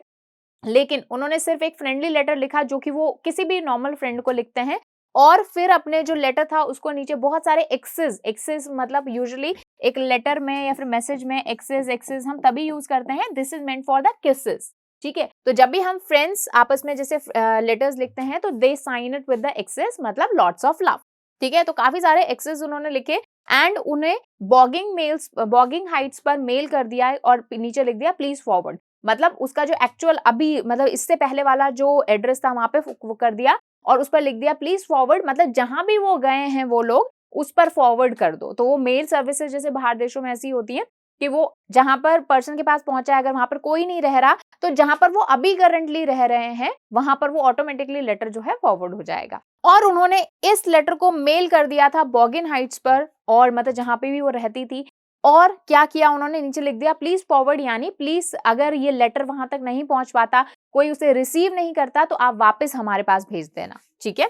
लेकिन उन्होंने सिर्फ एक फ्रेंडली लेटर लिखा, जो कि वो किसी भी नॉर्मल फ्रेंड को लिखते हैं, और फिर अपने जो लेटर था उसको नीचे बहुत सारे एक्सेस मतलब यूजुअली एक लेटर में या फिर मैसेज में एक्सेस हम तभी यूज करते हैं, this is meant for the kisses. ठीक है, तो जब भी हम फ्रेंड्स आपस में जैसे लेटर्स लिखते हैं तो they sign it with the x's, मतलब लॉट्स ऑफ लव। ठीक है, तो काफी सारे एक्सेस उन्होंने लिखे एंड उन्हें बॉगिंग हाइट्स पर मेल कर दिया, और नीचे लिख दिया प्लीज फॉरवर्ड, मतलब उसका जो एक्चुअल अभी मतलब इससे पहले वाला जो एड्रेस था वहां पे वो कर दिया, और उस पर लिख दिया प्लीज फॉरवर्ड, मतलब जहां भी वो गए हैं वो लोग उस पर फॉरवर्ड कर दो। तो वो मेल सर्विसेज जैसे बाहर देशों में ऐसी होती है कि वो जहां पर पर्सन के पास पहुंचा है, अगर वहां पर कोई नहीं रह रहा, तो जहां पर वो अभी करंटली रह रहे हैं वहां पर वो ऑटोमेटिकली लेटर जो है फॉरवर्ड हो जाएगा। और उन्होंने इस लेटर को मेल कर दिया था बॉगिन हाइट्स पर, और मतलब जहां पे भी वो रहती थी, और क्या किया उन्होंने, नीचे लिख दिया प्लीज फॉरवर्ड, यानी प्लीज अगर ये लेटर वहां तक नहीं पहुंच पाता, कोई उसे रिसीव नहीं करता, तो आप वापस हमारे पास भेज देना। ठीक है,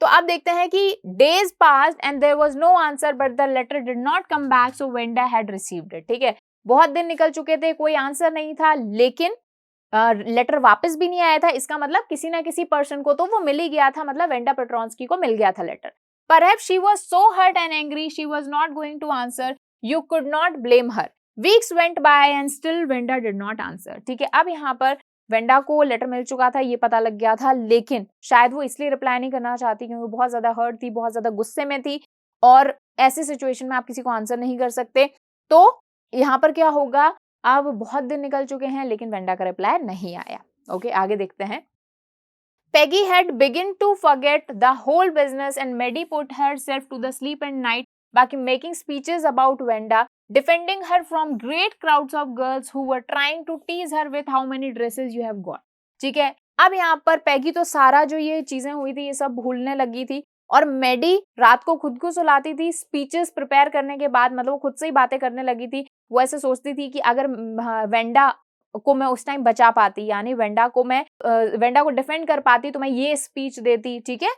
तो अब देखते हैं कि days passed and there was no answer but the letter did not come back so Wanda had received it. ठीक है, बहुत दिन निकल चुके थे, कोई आंसर नहीं था, लेकिन लेटर वापस भी नहीं आया था। इसका मतलब किसी ना किसी पर्सन को तो वो मिल ही गया था, मतलब वेंडा पेट्रोन्स्की को मिल गया था letter. Perhaps she was so hurt and angry she was not going to answer. You could not blame her. Weeks went by and still Venda did not answer. ठीक है, अब यहाँ पर वेंडा को letter मिल चुका था, ये पता लग गया था, लेकिन शायद वो इसलिए रिप्लाई नहीं करना चाहती क्योंकि बहुत ज्यादा हर्ट थी, बहुत ज्यादा गुस्से में थी, और ऐसी सिचुएशन में आप किसी को आंसर नहीं कर सकते। तो यहाँ पर क्या होगा, अब बहुत दिन निकल चुके हैं लेकिन वेंडा का रिप्लाई नहीं आया। ओके, आगे देखते हैं। Peggy had begun to forget the whole business and Maddie put herself to the sleep at night by making speeches about Venda, defending her from great crowds of girls who were trying to tease her with how many dresses you have got. ठीक है, अब यहाँ पर पैगी तो सारा जो ये चीजें हुई थी ये सब भूलने लगी थी, और मेडी रात को खुद को सुलाती थी स्पीचेस प्रिपेयर करने के बाद, मतलब वो खुद से ही बातें करने लगी थी। वो ऐसे सोचती थी कि अगर वेंडा को मैं उस टाइम बचा पाती, यानी वेंडा को डिफेंड कर पाती, तो मैं ये स्पीच देती। ठीक है,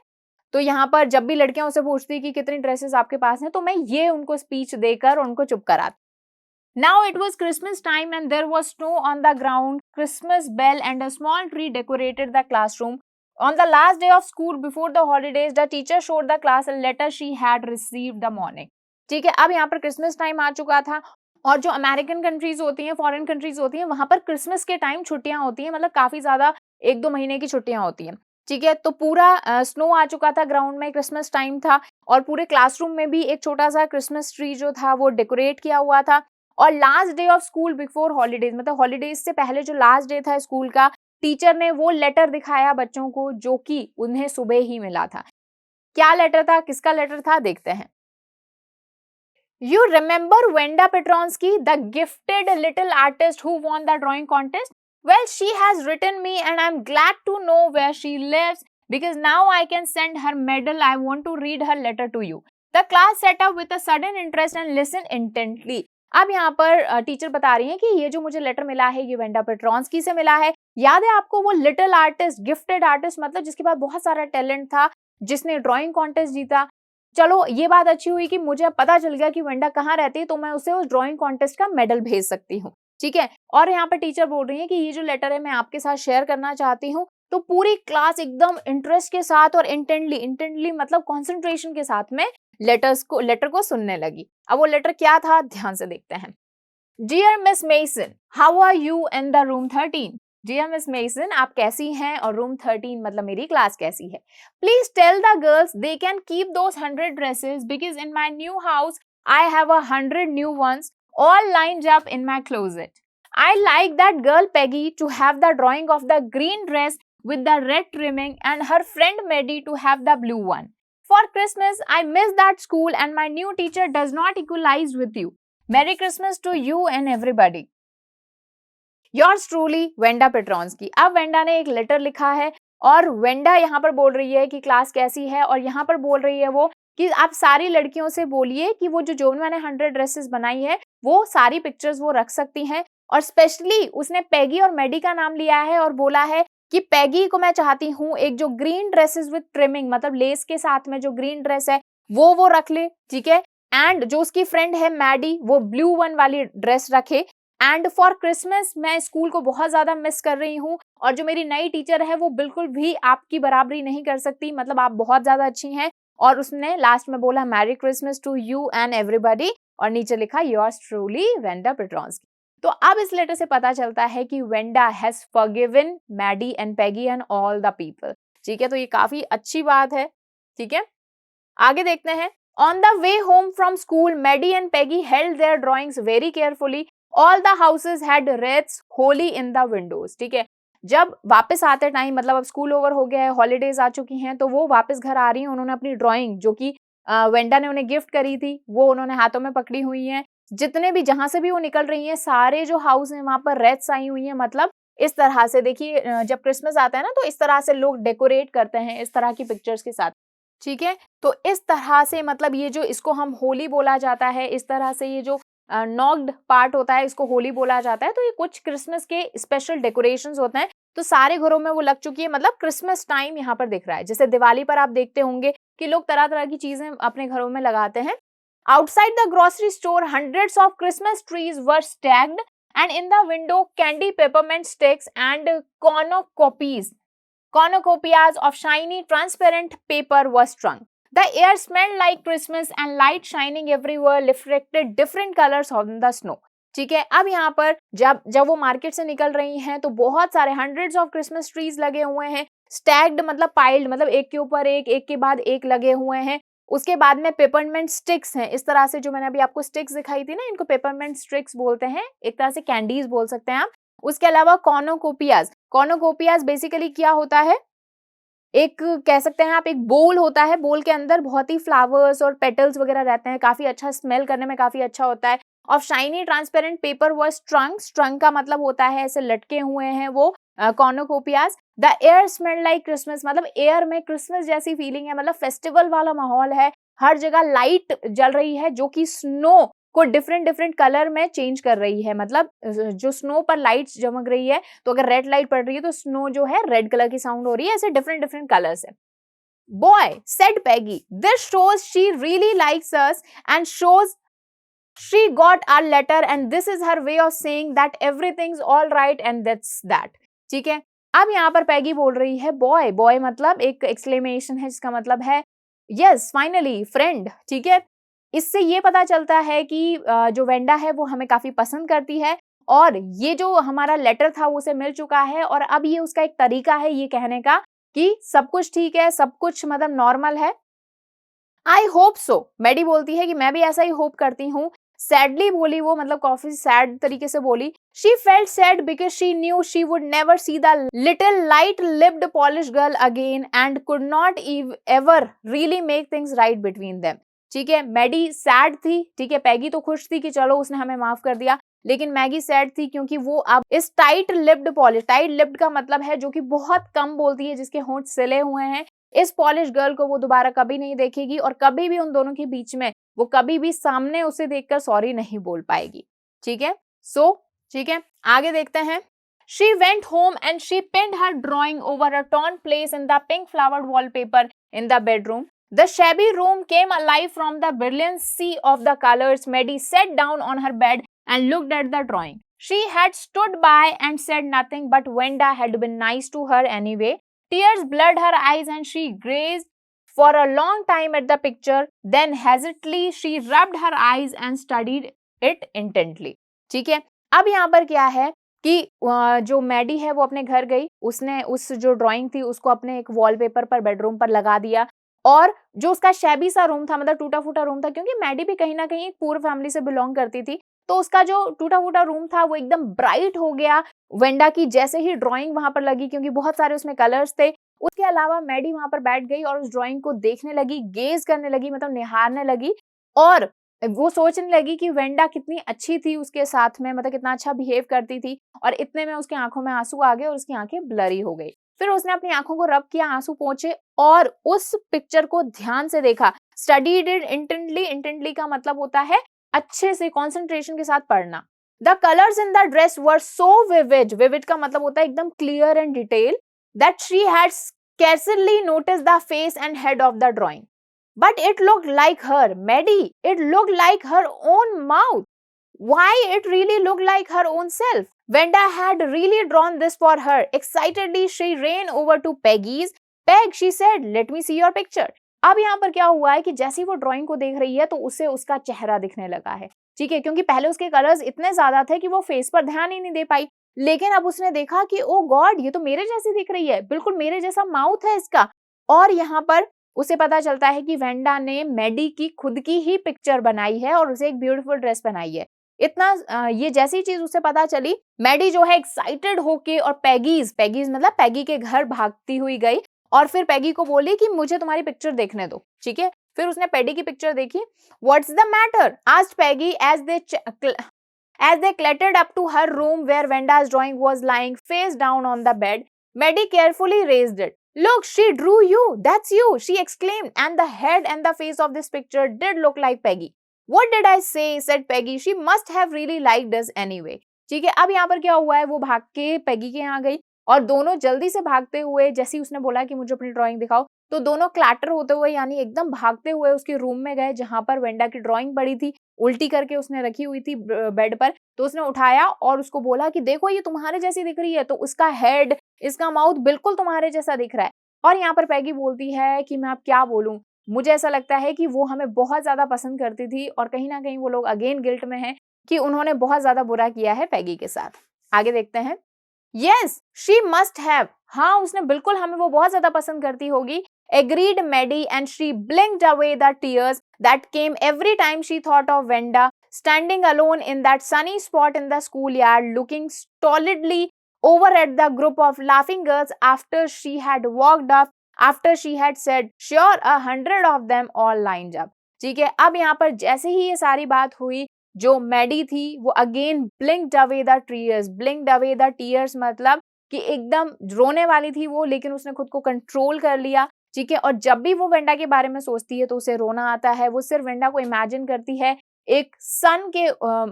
तो यहाँ पर जब भी लड़कियां उसे पूछती कि कितनी ड्रेसेस आपके पास हैं, तो मैं ये उनको स्पीच देकर उनको चुप कराती। Now it was Christmas time and there was snow on the ground, Christmas bell and a small tree decorated the classroom. On the last day of school before the holidays, the teacher showed the class a letter she had received the morning. ठीक है, अब यहाँ पर Christmas time आ चुका था, और जो American countries होती हैं, फॉरेन कंट्रीज होती हैं, वहां पर क्रिसमस के टाइम छुट्टियां होती हैं, मतलब काफी ज्यादा 1-2 महीने की छुट्टियां होती हैं। ठीक है, तो पूरा स्नो आ चुका था ग्राउंड में, क्रिसमस टाइम था, और पूरे क्लासरूम में भी एक छोटा सा क्रिसमस ट्री जो था वो डेकोरेट किया हुआ था। और last day of school before holidays, मतलब हॉलीडेज से पहले जो लास्ट डे था स्कूल का, टीचर ने वो लेटर दिखाया बच्चों को जो कि उन्हें सुबह ही मिला था। क्या लेटर था, किसका लेटर था, देखते हैं। You remember Venda Petronsky, the gifted little artist who won the drawing contest? Well, she has written me and I'm glad to know where she lives because now I can send her medal. I want to read her letter to you. The class set up with a sudden interest and listened intently. अब यहाँ पर teacher बता रही हैं कि ये जो मुझे लेटर मिला है ये वेंडा पेट्रोन्स्की से मिला है। याद है आपको वो लिटिल आर्टिस्ट, गिफ्टेड आर्टिस्ट, मतलब जिसके पास बहुत सारा टैलेंट था, जिसने ड्राइंग कॉन्टेस्ट जीता। चलो ये बात अच्छी हुई कि मुझे पता चल गया कि वेंडा कहाँ रहती है, तो मैं उसे उस ड्राइंग कॉन्टेस्ट का मेडल भेज सकती हूँ। ठीक है, और यहाँ पर टीचर बोल रही है कि ये जो लेटर है मैं आपके साथ शेयर करना चाहती हूँ। तो पूरी क्लास एकदम इंटरेस्ट के साथ और इंटेंटली मतलब कॉन्सेंट्रेशन के साथ में लेटर को सुनने लगी। अब वो लेटर क्या था, ध्यान से देखते हैं। Dear Miss Mason, how are you in the room 13? Dear Miss Mason, आप कैसी हैं, और रूम 13 मतलब मेरी क्लास कैसी है। Please tell the girls they can keep those 100 dresses because in my new house I have 100 new ones all lined up in my closet. I like that girl Peggy to have the drawing of the green dress with the red trimming and her friend Maddie to have the blue one. For Christmas, I miss that school and my new teacher does not equalize with you. Merry Christmas to you and everybody. Yours truly, Wanda Petronski. अब Wanda ने एक letter लिखा है, और Wanda यहाँ पर बोल रही है कि क्लास कैसी है, और यहाँ पर बोल रही है वो कि आप सारी लड़कियों से बोलिए कि वो जो मैंने 100 ड्रेसेस बनाई है वो सारी पिक्चर्स वो रख सकती हैं। और स्पेशली उसने पैगी और मेडी का नाम लिया है और बोला है कि पैगी को मैं चाहती हूँ एक जो ग्रीन ड्रेसेस विद ट्रिमिंग, मतलब लेस के साथ में जो ग्रीन ड्रेस है वो रख ले। ठीक है, एंड जो उसकी फ्रेंड है मैडी वो ब्लू वन वाली ड्रेस रखे। एंड फॉर क्रिसमस मैं स्कूल को बहुत ज्यादा मिस कर रही हूँ, और जो मेरी नई टीचर है वो बिल्कुल भी आपकी बराबरी नहीं कर सकती, मतलब आप बहुत ज्यादा अच्छी हैं। और उसने लास्ट में बोला merry Christmas to you and everybody, और नीचे लिखा योर्स ट्रूली वेंडा पेट्रोन्स्की। तो अब इस लेटर से पता चलता है कि Wanda has forgiven Maddie and Peggy and all the people. ठीक है, तो ये काफी अच्छी बात है। ठीक है, आगे देखते हैं। On the way home from school Maddie and Peggy held their drawings very carefully. All the houses had wreaths holy in the windows. ठीक है, जब वापस आते टाइम, मतलब अब स्कूल ओवर हो गया है, हॉलीडेज आ चुकी हैं, तो वो वापस घर आ रही हैं, उन्होंने अपनी ड्राइंग जो कि वेंडा ने उन्हें गिफ्ट करी थी वो उन्होंने हाथों में पकड़ी हुई हैं। जितने भी जहां से भी वो निकल रही हैं सारे जो हाउस हैं वहां पर रेथ्स आई हुई हैं, मतलब इस तरह से देखिए जब क्रिसमस आता है ना तो इस तरह से लोग डेकोरेट करते हैं इस तरह की पिक्चर्स के साथ। ठीक है, तो इस तरह से मतलब ये जो इसको हम होली बोला जाता है, इस तरह से ये जो नॉक्ड पार्ट होता है इसको होली बोला जाता है। तो ये कुछ क्रिसमस के स्पेशल डेकोरेशंस होते हैं तो सारे घरों में वो लग चुकी है, मतलब क्रिसमस टाइम यहाँ पर दिख रहा है। जैसे दिवाली पर आप देखते होंगे कि लोग तरह तरह की चीजें अपने घरों में लगाते हैं। Outside the grocery store hundreds of Christmas trees were stacked and in the window candy, peppermint sticks and cornucopias of shiny transparent paper were strung. The air smelled like Christmas and light shining everywhere reflected different colors on the snow. ठीक है, अब यहाँ पर जब वो market से निकल रही हैं तो बहुत सारे हंड्रेड्स ऑफ क्रिसमस ट्रीज लगे हुए हैं। स्टैक्ड मतलब पाइल्ड, मतलब एक के ऊपर एक के बाद एक लगे हुए हैं। उसके बाद में पेपरमेंट स्टिक्स हैं, इस तरह से जो मैंने अभी आपको स्टिक्स दिखाई थी ना, इनको पेपरमेंट स्टिक्स बोलते हैं, एक तरह से कैंडीज बोल सकते हैं आप। उसके अलावा कॉर्नोकोपियाज बेसिकली क्या होता है, एक कह सकते हैं आप एक बोल होता है, बोल के अंदर बहुत ही फ्लावर्स और पेटल्स वगैरह रहते हैं, काफी अच्छा स्मेल करने में काफी अच्छा होता है। ऑफ शाइनी ट्रांसपेरेंट पेपर व स्ट्रंग का मतलब होता है ऐसे लटके हुए हैं वो cornucopias. The air smell like Christmas, मतलब एयर में क्रिसमस जैसी फीलिंग है, मतलब फेस्टिवल वाला माहौल है। हर जगह लाइट जल रही है जो कि स्नो को डिफरेंट कलर में चेंज कर रही है। मतलब जो स्नो पर लाइट चमक रही है, तो अगर रेड लाइट पड़ रही है तो स्नो जो है रेड कलर की साउंड हो रही है, ऐसे डिफरेंट कलर्स है। Boy, said Peggy, this shows she really likes us and shows she got our letter and this is her way of saying that everything's all right and that's that. ठीक है, अब यहाँ पर पैगी बोल रही है boy मतलब एक एक्सक्लेमेशन है जिसका मतलब है यस फाइनली फ्रेंड। ठीक है, इससे ये पता चलता है कि जो वेंडा है वो हमें काफी पसंद करती है और ये जो हमारा लेटर था वो उसे मिल चुका है और अब ये उसका एक तरीका है ये कहने का कि सब कुछ ठीक है, सब कुछ मतलब नॉर्मल है। आई होप सो, मैडी बोलती है कि मैं भी ऐसा ही होप करती हूँ। सैडली बोली वो, मतलब काफी सैड तरीके से बोली। She felt sad because she knew she would never see the little light lipped polish girl again and could not ever really make things right between them. ठीक है, मैडी सैड थी। ठीक है, पैगी तो खुश थी कि चलो उसने हमें माफ कर दिया, लेकिन मैगी सैड थी क्योंकि वो अब इस टाइट लिप्ड का मतलब है जो कि बहुत कम बोलती है, जिसके होंठ सिले हुए हैं, इस पॉलिश गर्ल को वो दोबारा कभी नहीं देखेगी और कभी भी उन दोनों के बीच में वो कभी भी सामने उसे देखकर सॉरी नहीं बोल पाएगी। ठीक है, ठीक है, आगे देखते हैं। She went home and she pinned her drawing over a torn place in the pink flowered wallpaper in the bedroom. The shabby room came alive from the brilliancy of the colors. Maddie sat down on her bed and looked at the drawing. She had stood by and said nothing, but Wenda had been nice to her anyway. Tears blurred her eyes and she gazed for a long time at the picture. Then hesitantly she rubbed her eyes and studied it intently. ठीक है, अब यहाँ पर क्या है कि जो Maddie है वो अपने घर गई, उसने उस जो ड्राइंग थी उसको अपने एक वॉलपेपर पर बेडरूम पर लगा दिया और जो उसका शैबी सा रूम था, मतलब टूटा फूटा रूम था, क्योंकि मैडी भी कहीं ना कहीं एक पूर फैमिली से बिलोंग करती थी, तो उसका जो टूटा फूटा रूम था वो एकदम ब्राइट हो गया वेंडा की जैसे ही ड्राइंग वहां पर लगी, क्योंकि बहुत सारे उसमें कलर्स थे। उसके अलावा मैडी वहां पर बैठ गई और उस ड्राइंग को देखने लगी, गेज करने लगी, मतलब निहारने लगी और वो सोचने लगी कि वेंडा कितनी अच्छी थी उसके साथ में, मतलब कितना अच्छा बिहेव करती थी। और इतने में उसकी आंखों में आंसू आ गए और उसकी आंखें ब्लरी हो गई। फिर उसने अपनी आंखों को रब किया, आंसू पोंछे और उस पिक्चर को ध्यान से देखा। स्टडीड इट इंटेंटली का मतलब होता है अच्छे से कंसंट्रेशन के साथ पढ़ना। The colours in the dress were so vivid का मतलब होता है एकदम clear and detail, that she had scarcely noticed the face and head of the drawing. But it looked like her, Maddie. It looked like her own mouth. Why, it really looked like her own self. Wenda had really drawn this for her. Excitedly, she ran over to Peggy's. Peg, she said, let me see your picture. अब यहाँ पर क्या हुआ है कि जैसे ही वो drawing को देख रही है तो उसे उसका चेहरा दिखने लगा है। ठीक है, क्योंकि पहले उसके कलर्स इतने ज्यादा थे कि वो फेस पर ध्यान ही नहीं दे पाई, लेकिन अब उसने देखा कि ओ गॉड, ये तो मेरे जैसी दिख रही है, बिल्कुल मेरे जैसा माउथ है इसका। और यहाँ पर उसे पता चलता है कि वेंडा ने मैडी की खुद की ही पिक्चर बनाई है और उसे एक ब्यूटीफुल ड्रेस बनाई है। इतना ये जैसी चीज उसे पता चली, मैडी जो है एक्साइटेड होके और पैगीज मतलब पैगी के घर भागती हुई गई और फिर पैगी को बोली कि मुझे तुम्हारी पिक्चर देखने दो। ठीक है, फिर उसने पैडी की पिक्चर देखी। What's the matter, asked Peggy as they clattered up to her room where Wenda's drawing was lying face down on the bed. Maddie carefully raised it. Look, she drew you. That's you, she exclaimed, and the head and the face of this picture did look like Peggy. What did I say, said Peggy. She must have really liked us anyway. ठीक है, अब यहाँ पर क्या हुआ है, वो भाग के पैगी के यहाँ गई और दोनों जल्दी से भागते हुए, जैसे ही उसने बोला कि मुझे अपनी ड्राइंग दिखाओ, तो दोनों क्लैटर होते हुए यानी एकदम भागते हुए उसके रूम में गए जहाँ पर वेंडा की ड्राइंग पड़ी थी, उल्टी करके उसने रखी हुई थी बेड पर। तो उसने उठाया और उसको बोला कि देखो ये तुम्हारे जैसी दिख रही है। तो उसका हेड, इसका माउथ बिल्कुल तुम्हारे जैसा दिख रहा है। और यहाँ पर पैगी बोलती है कि मैं अब क्या बोलूँ, मुझे ऐसा लगता है कि वो हमें बहुत ज़्यादा पसंद करती थी और कहीं न कहीं वो लोग अगेन गिल्ट में हैं कि उन्होंने बहुत ज़्यादा बुरा किया है पैगी के साथ। आगे देखते हैं। Yes, she must have. हाँ, उसने बिल्कुल हमें वो बहुत ज़्यादा पसंद करती होगी। Agreed Maddie, and she blinked away the tears that came every time she thought of Venda standing alone in that sunny spot in the schoolyard, looking stolidly over at the group of laughing girls after she had walked up, after she had said, "Sure, 100 of them all lined up." ठीक है, अब यहाँ पर जैसे ही ये सारी बात हुई, जो मैडी थी वो again ब्लिंक्ड away the tears. ब्लिंक्ड away the tears मतलब कि एकदम रोने वाली थी वो, लेकिन उसने खुद को कंट्रोल कर लिया। ठीक है, और जब भी वो वेंडा के बारे में सोचती है तो उसे रोना आता है। वो सिर्फ वेंडा को इमेजिन करती है एक सन के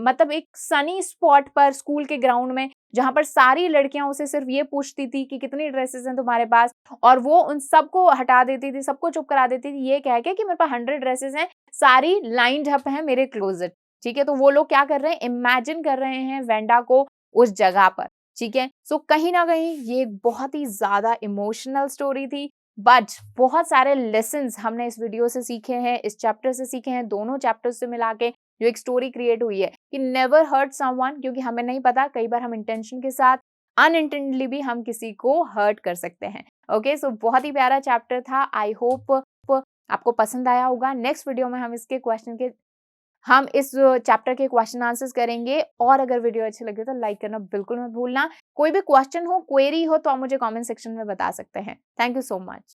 मतलब एक सनी स्पॉट पर स्कूल के ग्राउंड में, जहां पर सारी लड़कियां उसे सिर्फ ये पूछती थी कि कितनी ड्रेसेस हैं तुम्हारे पास, और वो उन सबको हटा देती थी, सबको चुप करा देती थी ये कह के कि मेरे पास 100 ड्रेसेस हैं, सारी लाइंड अप हैं मेरे क्लोजेट। ठीक है, तो वो लोग क्या कर रहे हैं, इमेजिन कर रहे हैं वेंडा को उस जगह पर। ठीक है, सो कहीं ना कहीं ये बहुत ही ज्यादा इमोशनल स्टोरी थी, बट बहुत सारे लेसन्स हमने इस वीडियो से सीखे हैं, इस चैप्टर से सीखे हैं, दोनों चैप्टर्स से मिला के जो एक स्टोरी क्रिएट हुई है कि नेवर हर्ट समवन, क्योंकि हमें नहीं पता, कई बार हम इंटेंशन के साथ अनइंटेंशनली भी हम किसी को हर्ट कर सकते हैं। ओके, सो बहुत ही प्यारा चैप्टर था। आई होप आपको पसंद आया होगा। नेक्स्ट वीडियो में हम इस चैप्टर के क्वेश्चन आंसर्स करेंगे, और अगर वीडियो अच्छी लगे तो लाइक करना बिल्कुल मत भूलना। कोई भी क्वेश्चन हो, क्वेरी हो तो आप मुझे कमेंट सेक्शन में बता सकते हैं। Thank you so much.